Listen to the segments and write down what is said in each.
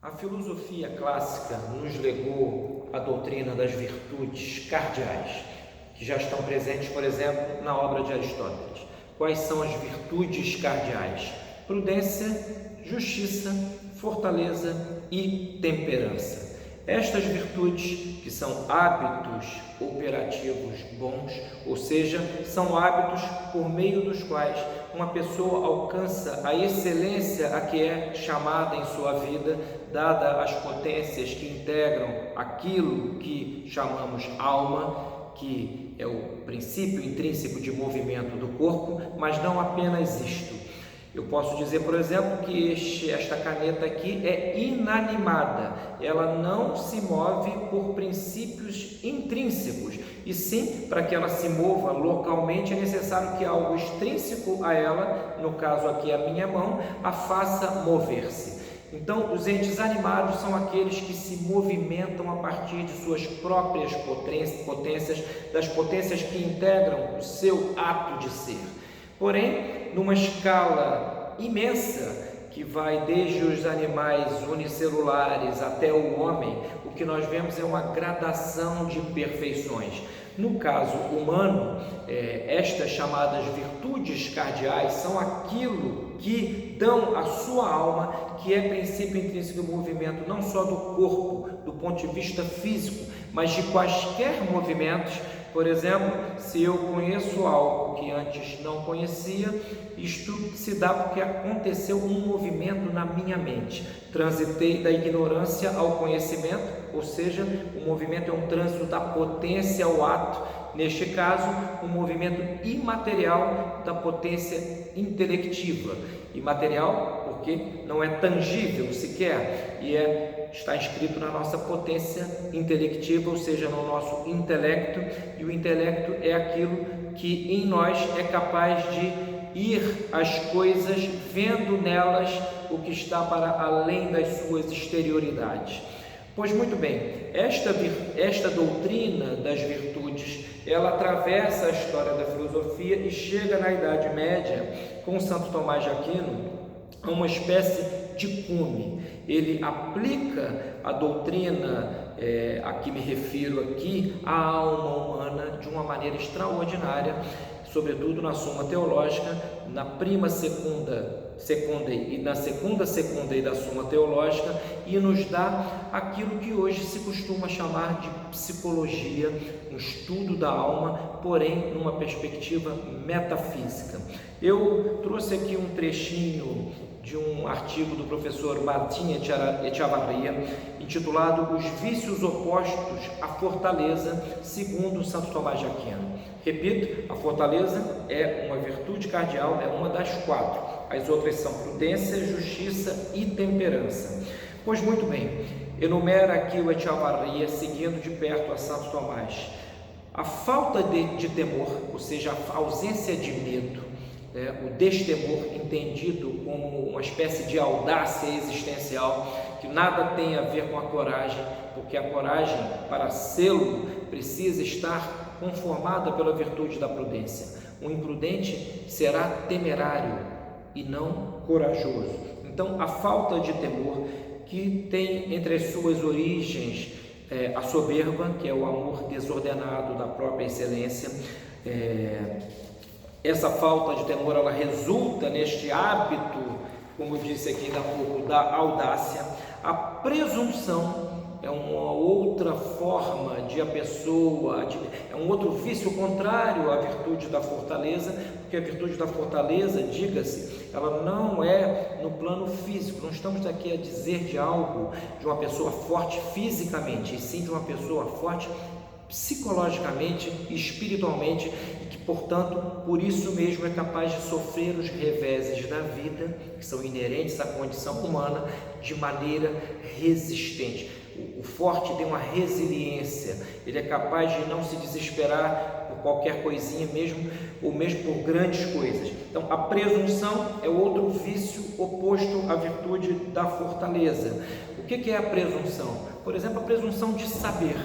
A filosofia clássica nos legou a doutrina das virtudes cardeais, que já estão presentes, por exemplo, na obra de Aristóteles. Quais são as virtudes cardeais? Prudência, justiça, fortaleza e temperança. Estas virtudes, que são hábitos operativos bons, ou seja, são hábitos por meio dos quais uma pessoa alcança a excelência a que é chamada em sua vida, dada as potências que integram aquilo que chamamos alma, que é o princípio intrínseco de movimento do corpo, mas não apenas isto. Eu posso dizer, por exemplo, que esta caneta aqui é inanimada, ela não se move por princípios intrínsecos, e sim, para que ela se mova localmente é necessário que algo extrínseco a ela, no caso aqui a minha mão, a faça mover-se. Então, os entes animados são aqueles que se movimentam a partir de suas próprias potências, das potências que integram o seu ato de ser. Porém, numa escala imensa, que vai desde os animais unicelulares até o homem, o que nós vemos é uma gradação de perfeições. No caso humano, estas chamadas virtudes cardeais são aquilo que dão à sua alma, que é princípio intrínseco do movimento, não só do corpo, do ponto de vista físico, mas de quaisquer movimentos. Por exemplo, se eu conheço algo que antes não conhecia, isto se dá porque aconteceu um movimento na minha mente. Transitei da ignorância ao conhecimento, ou seja, o movimento é um trânsito da potência ao ato. Neste caso, um movimento imaterial da potência intelectiva. Imaterial porque não é tangível sequer e está inscrito na nossa potência intelectiva, ou seja, no nosso intelecto, e o intelecto é aquilo que em nós é capaz de ir às coisas vendo nelas o que está para além das suas exterioridades. Pois muito bem, esta doutrina das virtudes, ela atravessa a história da filosofia e chega na Idade Média, com Santo Tomás de Aquino, a uma espécie de cume. Ele aplica a doutrina a que me refiro aqui, à alma humana, de uma maneira extraordinária, sobretudo na Suma Teológica, na prima secunda e na segunda secunda e da Suma Teológica, e nos dá aquilo que hoje se costuma chamar de psicologia, um estudo da alma, porém numa perspectiva metafísica. Eu trouxe aqui um trechinho de um artigo do professor Martim Echavarria, intitulado Os Vícios Opostos à Fortaleza, segundo Santo Tomás de Aquino. Repito, a fortaleza é uma virtude cardeal, é uma das quatro. As outras são prudência, justiça e temperança. Pois muito bem, enumera aqui o Echavarria, seguindo de perto a Santo Tomás. A falta de temor, ou seja, a ausência de medo, o destemor, entendido como uma espécie de audácia existencial, que nada tem a ver com a coragem, porque a coragem, para sê-lo, precisa estar conformada pela virtude da prudência. O imprudente será temerário e não corajoso. Então, a falta de temor, que tem entre as suas origens a soberba, que é o amor desordenado da própria excelência. Essa falta de temor, ela resulta neste hábito, como eu disse aqui ainda há pouco, da audácia. A presunção é uma outra forma de a pessoa, é um outro vício contrário à virtude da fortaleza, porque a virtude da fortaleza, diga-se, ela não é no plano físico. Não estamos aqui a dizer de algo de uma pessoa forte fisicamente, e sim de uma pessoa forte psicologicamente e espiritualmente, e que, portanto, por isso mesmo é capaz de sofrer os reveses da vida, que são inerentes à condição humana, de maneira resistente. O forte tem uma resiliência, ele é capaz de não se desesperar por qualquer coisinha, ou mesmo por grandes coisas. Então, a presunção é outro vício oposto à virtude da fortaleza. O que é a presunção? Por exemplo, a presunção de saber.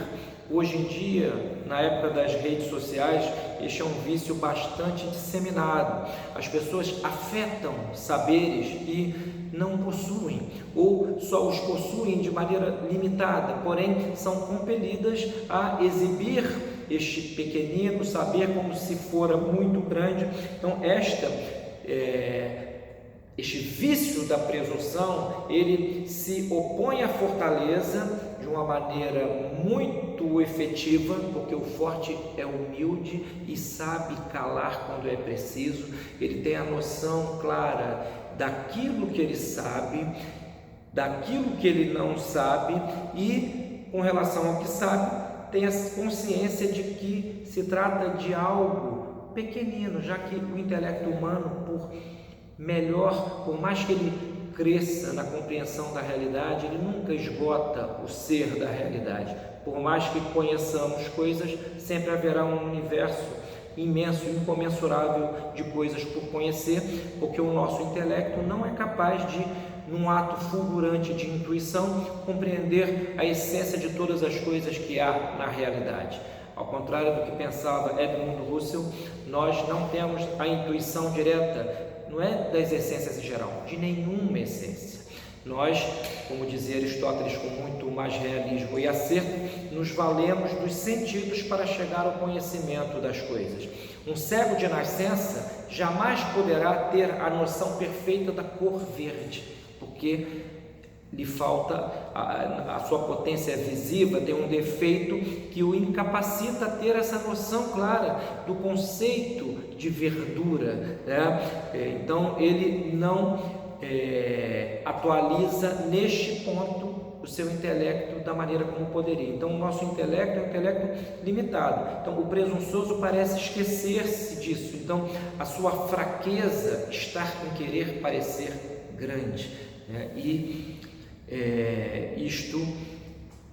Hoje em dia, na época das redes sociais, este é um vício bastante disseminado. As pessoas afetam saberes e não possuem, ou só os possuem de maneira limitada, porém são compelidas a exibir este pequenino saber como se fora muito grande. Então este vício da presunção, ele se opõe à fortaleza de uma maneira muito efetiva, porque o forte é humilde e sabe calar quando é preciso. Ele tem a noção clara daquilo que ele sabe, daquilo que ele não sabe, e com relação ao que sabe, tem a consciência de que se trata de algo pequenino, já que o intelecto humano, por mais que ele cresça na compreensão da realidade, ele nunca esgota o ser da realidade. Por mais que conheçamos coisas, sempre haverá um universo imenso, incomensurável de coisas por conhecer, porque o nosso intelecto não é capaz de, num ato fulgurante de intuição, compreender a essência de todas as coisas que há na realidade. Ao contrário do que pensava Edmund Husserl, nós não temos a intuição direta, não é das essências em geral, de nenhuma essência. Nós, como dizia Aristóteles com muito mais realismo e acerto, nos valemos dos sentidos para chegar ao conhecimento das coisas. Um cego de nascença jamais poderá ter a noção perfeita da cor verde, porque lhe falta, a sua potência visiva tem um defeito que o incapacita a ter essa noção clara do conceito de verdura, né? Então ele não atualiza neste ponto o seu intelecto da maneira como poderia. Então o nosso intelecto é um intelecto limitado. Então o presunçoso parece esquecer-se disso. Então a sua fraqueza está em querer parecer grande, né? Isto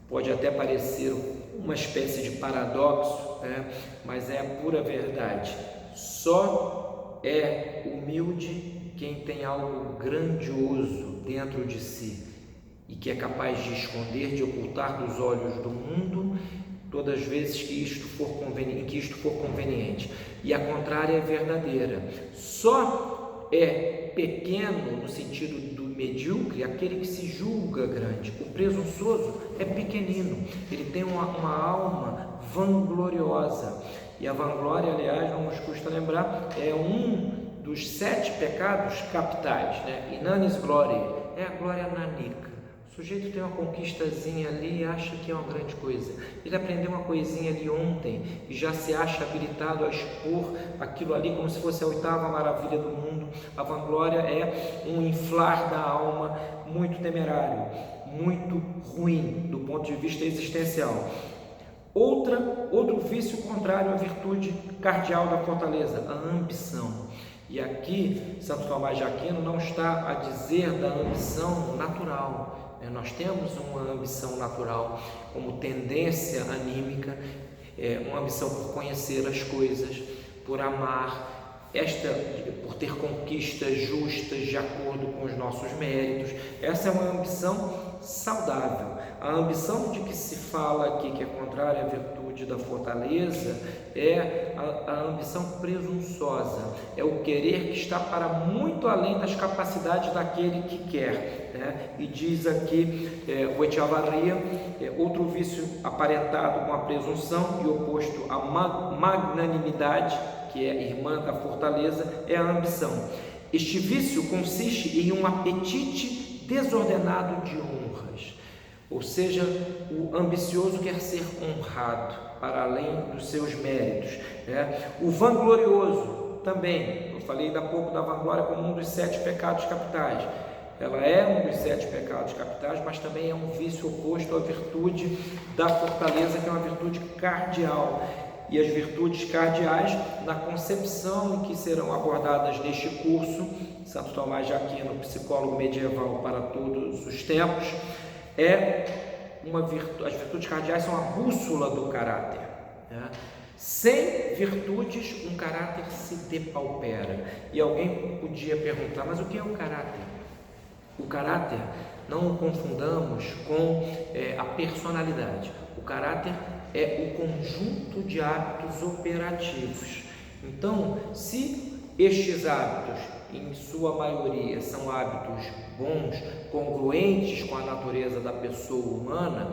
pode até parecer uma espécie de paradoxo, né? Mas é a pura verdade. Só é humilde quem tem algo grandioso dentro de si e que é capaz de esconder, de ocultar dos olhos do mundo todas as vezes que isto for conveniente. E a contrária é verdadeira. Só é pequeno no sentido do medíocre aquele que se julga grande. O presunçoso é pequenino, ele tem uma alma vangloriosa. E a vanglória, aliás, não nos custa lembrar, é um dos 7 pecados capitais, né? Inanis gloriae, é a glória nanica. O sujeito tem uma conquistazinha ali e acha que é uma grande coisa. Ele aprendeu uma coisinha ali ontem e já se acha habilitado a expor aquilo ali como se fosse a 8ª maravilha do mundo. A vanglória é um inflar da alma muito temerário, muito ruim do ponto de vista existencial. Outro vício contrário à virtude cardial da fortaleza, a ambição. E aqui, Santo Tomás de Aquino não está a dizer da ambição natural. Nós temos uma ambição natural como tendência anímica, uma ambição por conhecer as coisas, por amar, por ter conquistas justas de acordo com os nossos méritos. Essa é uma ambição saudável. A ambição de que se fala aqui, que é contrária à virtude da fortaleza, é a ambição presunçosa, é o querer que está para muito além das capacidades daquele que quer, né? E diz aqui o Echevarria, outro vício aparentado com a presunção e oposto à magnanimidade, que é irmã da fortaleza, é a ambição. Este vício consiste em um apetite desordenado de honras, ou seja, o ambicioso quer ser honrado para além dos seus méritos, né? O vanglorioso também, eu falei ainda há pouco da vanglória como um dos 7 pecados capitais. Ela é um dos 7 pecados capitais, mas também é um vício oposto à virtude da fortaleza, que é uma virtude cardial. E as virtudes cardeais, na concepção em que serão abordadas neste curso, Santo Tomás de Aquino, psicólogo medieval para todos os tempos, as virtudes cardeais são a bússola do caráter, né? Sem virtudes, um caráter se depaupera. E alguém podia perguntar, mas o que é o caráter? O caráter, não o confundamos com a personalidade. O caráter é o conjunto de hábitos operativos. Então, se estes hábitos, em sua maioria, são hábitos bons, congruentes com a natureza da pessoa humana,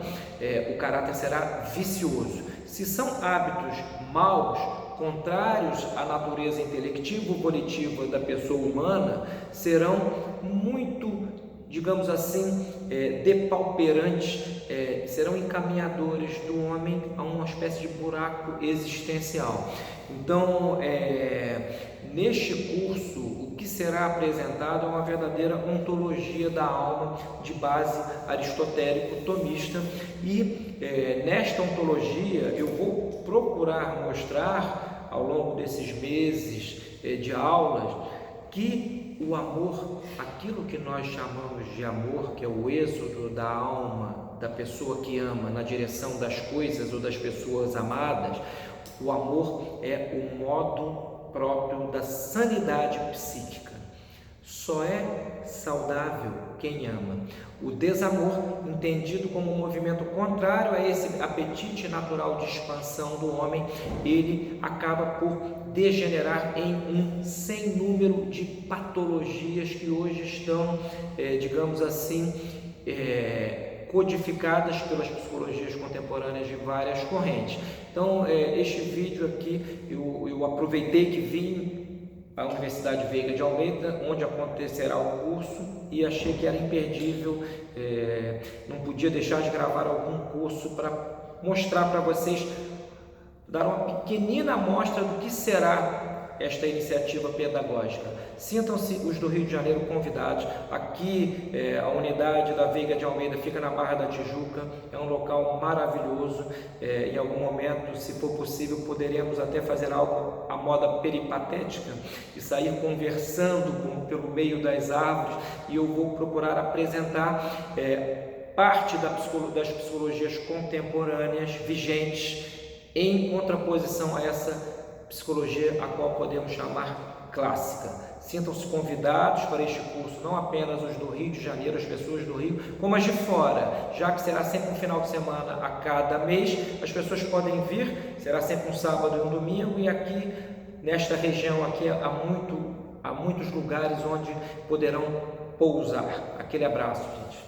o caráter será vicioso. Se são hábitos maus, contrários à natureza intelectiva ou volitiva da pessoa humana, serão muito, digamos assim, depauperantes, serão encaminhadores do homem a uma espécie de buraco existencial. Então, neste curso, o que será apresentado é uma verdadeira ontologia da alma de base aristotélico-tomista, e nesta ontologia eu vou procurar mostrar ao longo desses meses de aulas que o amor, aquilo que nós chamamos de amor, que é o êxodo da alma da pessoa que ama na direção das coisas ou das pessoas amadas, o amor é o modo próprio da sanidade psíquica. Só é saudável quem ama. O desamor, entendido como um movimento contrário a esse apetite natural de expansão do homem, ele acaba por degenerar em um sem número de patologias que hoje estão, digamos assim, codificadas pelas psicologias contemporâneas de várias correntes. Então, este vídeo aqui, eu aproveitei que vim à Universidade Veiga de Almeida, onde acontecerá o curso, e achei que era imperdível, não podia deixar de gravar algum curso para mostrar para vocês, dar uma pequenina amostra do que será esta iniciativa pedagógica. Sintam-se os do Rio de Janeiro convidados. Aqui a unidade da Veiga de Almeida fica na Barra da Tijuca, é um local maravilhoso. Em algum momento, se for possível, poderemos até fazer algo à moda peripatética e sair conversando pelo meio das árvores, e eu vou procurar apresentar parte das psicologias contemporâneas vigentes em contraposição a essa psicologia a qual podemos chamar clássica. Sintam-se convidados para este curso, não apenas os do Rio de Janeiro, as pessoas do Rio, como as de fora, já que será sempre um final de semana a cada mês. As pessoas podem vir, será sempre um sábado e um domingo, e aqui nesta região aqui há muitos lugares onde poderão pousar. Aquele abraço, gente.